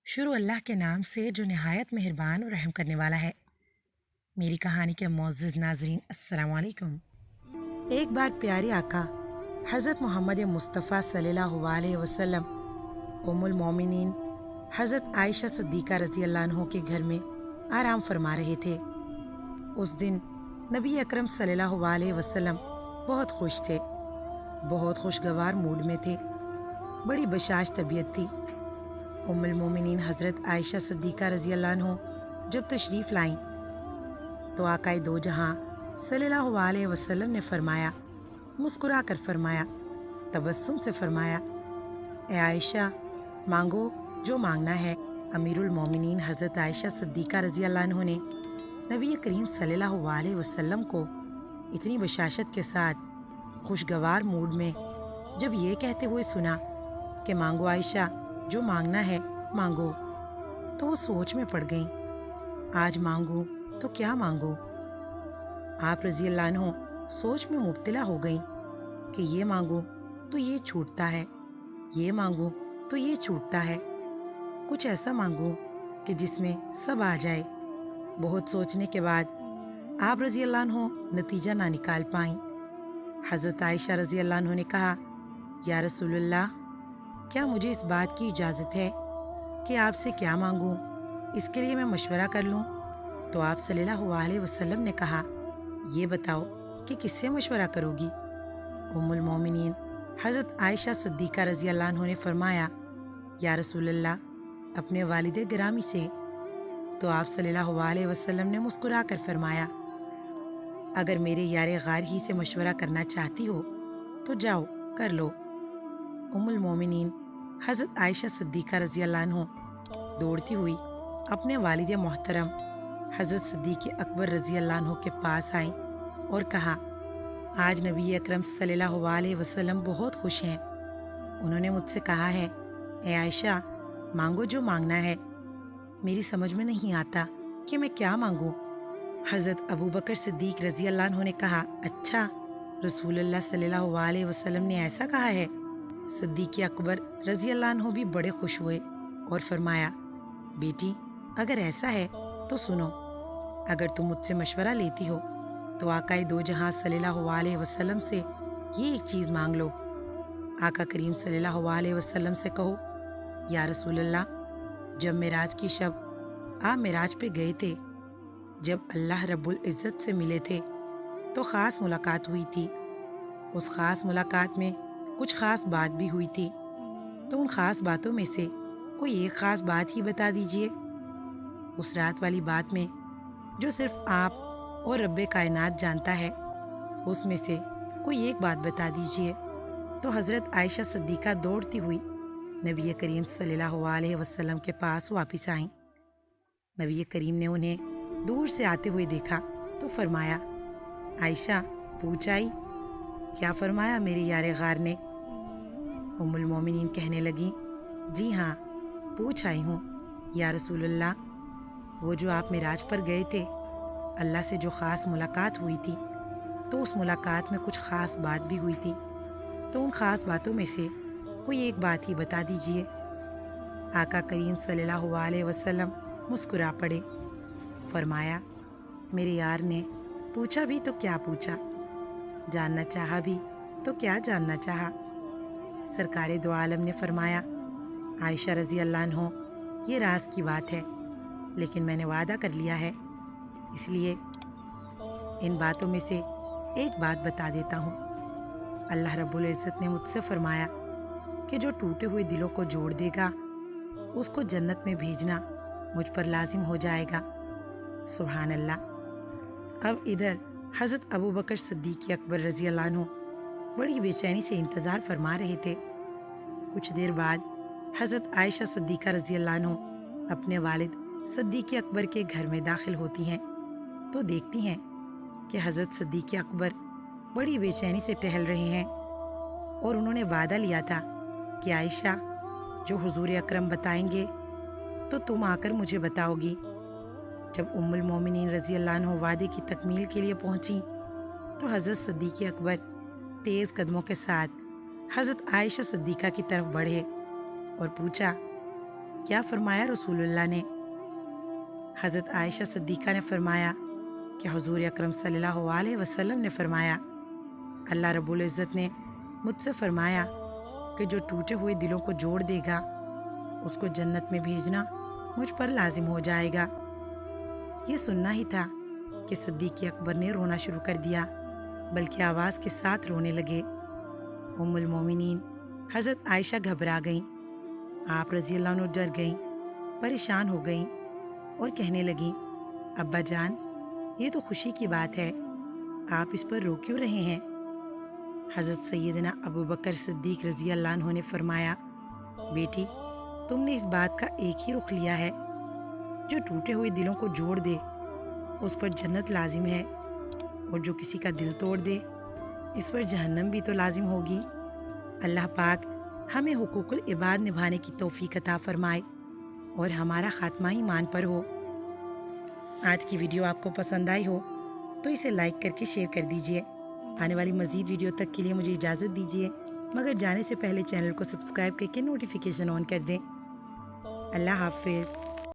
شروع اللہ کے نام سے جو نہایت مہربان اور رحم کرنے والا ہے۔ میری کہانی کے معزز ناظرین السلام علیکم۔ ایک بار پیارے آقا حضرت محمد مصطفیٰ صلی اللہ علیہ وسلم ام المومنین حضرت عائشہ صدیقہ رضی اللہ عنہ کے گھر میں آرام فرما رہے تھے۔ اس دن نبی اکرم صلی اللہ علیہ وسلم بہت خوش تھے، بہت خوشگوار موڈ میں تھے، بڑی بشاش طبیعت تھی۔ ام المومنین حضرت عائشہ صدیقہ رضی اللہ عنہ جب تشریف لائیں تو آقائے دو جہاں صلی اللہ علیہ وسلم نے فرمایا، مسکرا کر فرمایا، تبسم سے فرمایا، اے عائشہ مانگو جو مانگنا ہے۔ امیر المومنین حضرت عائشہ صدیقہ رضی اللہ عنہ نے نبی کریم صلی اللہ علیہ وسلم کو اتنی بشاشت کے ساتھ خوشگوار موڈ میں جب یہ کہتے ہوئے سنا کہ مانگو عائشہ جو مانگنا ہے مانگو، تو وہ سوچ میں پڑ گئیں، آج مانگو تو کیا مانگو۔ آپ رضی اللہ عنہ سوچ میں مبتلا ہو گئیں کہ یہ مانگو تو یہ چھوٹتا ہے، یہ مانگو تو یہ چھوٹتا ہے، کچھ ایسا مانگو کہ جس میں سب آ جائے۔ بہت سوچنے کے بعد آپ رضی اللہ عنہ نتیجہ نہ نکال پائیں۔ حضرت عائشہ رضی اللہ عنہ نے کہا، یا رسول اللہ، کیا مجھے اس بات کی اجازت ہے کہ آپ سے کیا مانگوں، اس کے لیے میں مشورہ کر لوں؟ تو آپ صلی اللہ علیہ وسلم نے کہا، یہ بتاؤ کہ کس سے مشورہ کرو گی؟ ام المومنین حضرت عائشہ صدیقہ رضی اللہ عنہ نے فرمایا، یا رسول اللہ، اپنے والد گرامی سے۔ تو آپ صلی اللہ علیہ وسلم نے مسکرا کر فرمایا، اگر میرے یار غار ہی سے مشورہ کرنا چاہتی ہو تو جاؤ کر لو۔ ام المومنین حضرت عائشہ صدیقہ رضی اللہ عنہ دوڑتی ہوئی اپنے والد محترم حضرت صدیق اکبر رضی اللہ عنہ کے پاس آئیں اور کہا، آج نبی اکرم صلی اللہ علیہ وسلم بہت خوش ہیں، انہوں نے مجھ سے کہا ہے، اے عائشہ مانگو جو مانگنا ہے، میری سمجھ میں نہیں آتا کہ میں کیا مانگوں۔ حضرت ابو بکر صدیق رضی اللہ عنہ نے کہا، اچھا رسول اللہ صلی اللہ علیہ وسلم نے ایسا کہا ہے؟ صدیق اکبر رضی اللہ عنہ بھی بڑے خوش ہوئے اور فرمایا، بیٹی اگر ایسا ہے تو سنو، اگر تم مجھ سے مشورہ لیتی ہو تو آقائے دو جہاں صلی اللہ علیہ وسلم سے یہ ایک چیز مانگ لو۔ آقا کریم صلی اللہ علیہ وسلم سے کہو، یا رسول اللہ، جب معراج کی شب آپ معراج پہ گئے تھے، جب اللہ رب العزت سے ملے تھے تو خاص ملاقات ہوئی تھی، اس خاص ملاقات میں کچھ خاص بات بھی ہوئی تھی، تو ان خاص باتوں میں سے کوئی ایک خاص بات ہی بتا دیجئے۔ اس رات والی بات میں جو صرف آپ اور رب کائنات جانتا ہے، اس میں سے کوئی ایک بات بتا دیجئے۔ تو حضرت عائشہ صدیقہ دوڑتی ہوئی نبی کریم صلی اللہ علیہ وسلم کے پاس واپس آئیں۔ نبی کریم نے انہیں دور سے آتے ہوئے دیکھا تو فرمایا، عائشہ پوچھ آئی؟ کیا فرمایا میرے یار غار نے؟ ام المومنین کہنے لگیں، جی ہاں پوچھ آئی ہوں یا رسول اللہ، وہ جو آپ معراج پر گئے تھے، اللہ سے جو خاص ملاقات ہوئی تھی، تو اس ملاقات میں کچھ خاص بات بھی ہوئی تھی، تو ان خاص باتوں میں سے کوئی ایک بات ہی بتا دیجئے۔ آقا کریم صلی اللہ علیہ وسلم مسکرا پڑے، فرمایا، میرے یار نے پوچھا بھی تو کیا پوچھا، جاننا چاہا بھی تو کیا جاننا چاہا۔ سرکار دو عالم نے فرمایا، عائشہ رضی اللہ عنہ، یہ راز کی بات ہے، لیکن میں نے وعدہ کر لیا ہے، اس لیے ان باتوں میں سے ایک بات بتا دیتا ہوں۔ اللہ رب العزت نے مجھ سے فرمایا کہ جو ٹوٹے ہوئے دلوں کو جوڑ دے گا، اس کو جنت میں بھیجنا مجھ پر لازم ہو جائے گا۔ سبحان اللہ۔ اب ادھر حضرت ابو بکر صدیق اکبر رضی اللہ عنہ بڑی بے چینی سے انتظار فرما رہے تھے۔ کچھ دیر بعد حضرت عائشہ صدیقہ رضی اللہ عنہ اپنے والد صدیق اکبر کے گھر میں داخل ہوتی ہیں تو دیکھتی ہیں کہ حضرت صدیق اکبر بڑی بے چینی سے ٹہل رہے ہیں، اور انہوں نے وعدہ لیا تھا کہ عائشہ جو حضور اکرم بتائیں گے تو تم آ کر مجھے بتاؤ گی۔ جب ام المومنین رضی اللہ عنہ وعدے کی تکمیل کے لیے پہنچی تو حضرت صدیق اکبر تیز قدموں کے ساتھ حضرت عائشہ صدیقہ کی طرف بڑھے اور پوچھا، کیا فرمایا رسول اللہ نے؟ حضرت عائشہ صدیقہ نے فرمایا کہ حضور اکرم صلی اللہ علیہ وسلم نے فرمایا، اللہ رب العزت نے مجھ سے فرمایا کہ جو ٹوٹے ہوئے دلوں کو جوڑ دے گا اس کو جنت میں بھیجنا مجھ پر لازم ہو جائے گا۔ یہ سننا ہی تھا کہ صدیق اکبر نے رونا شروع کر دیا، بلکہ آواز کے ساتھ رونے لگے۔ ام المومنین حضرت عائشہ گھبرا گئیں، آپ رضی اللہ عنہ ڈر گئیں، پریشان ہو گئیں اور کہنے لگیں، ابا جان یہ تو خوشی کی بات ہے، آپ اس پر رو کیوں رہے ہیں؟ حضرت سیدنا ابو بکر صدیق رضی اللہ عنہ نے فرمایا، بیٹی تم نے اس بات کا ایک ہی رخ لیا ہے، جو ٹوٹے ہوئے دلوں کو جوڑ دے اس پر جنت لازم ہے، اور جو کسی کا دل توڑ دے اس پر جہنم بھی تو لازم ہوگی۔ اللہ پاک ہمیں حقوق العباد نبھانے کی توفیق عطا فرمائے اور ہمارا خاتمہ ایمان پر ہو۔ آج کی ویڈیو آپ کو پسند آئی ہو تو اسے لائک کر کے شیئر کر دیجئے۔ آنے والی مزید ویڈیو تک کے لیے مجھے اجازت دیجیے، مگر جانے سے پہلے چینل کو سبسکرائب کر کے نوٹیفیکیشن آن کر دیں۔ اللہ حافظ۔